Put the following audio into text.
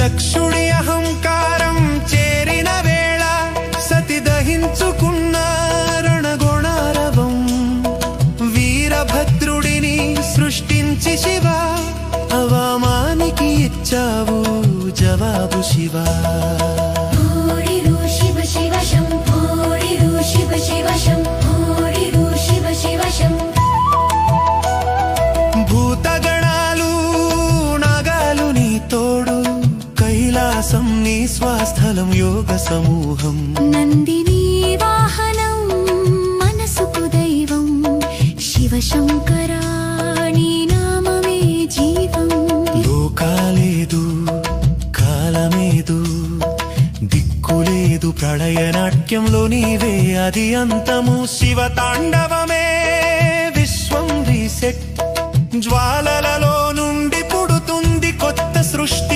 దక్షుడి అహంకారం చేరిన వేళ సతి దహించుకున్న రణగుణారవం. వీరభద్రుడిని సృష్టించి శివ అవమానికి ఇచ్చావు జవాబు శివ. భూతగణాలు నాగాలు నీ తోడు, కైలాసం నీ స్వాస్థలం యోగ సమూహం. నందిని వాహనం మనసుకు దైవం, శివ శంకర నీ నామమే జీవం. లోకాలేదు కాలమేదు దిక్కులేదు, ప్రళయ నాట్యంలో నీవే అది అంతము. శివ తాండవమే విశ్వం రీసెట్, జ్వాలలలో నుండి పుడుతుంది కొత్త సృష్టి.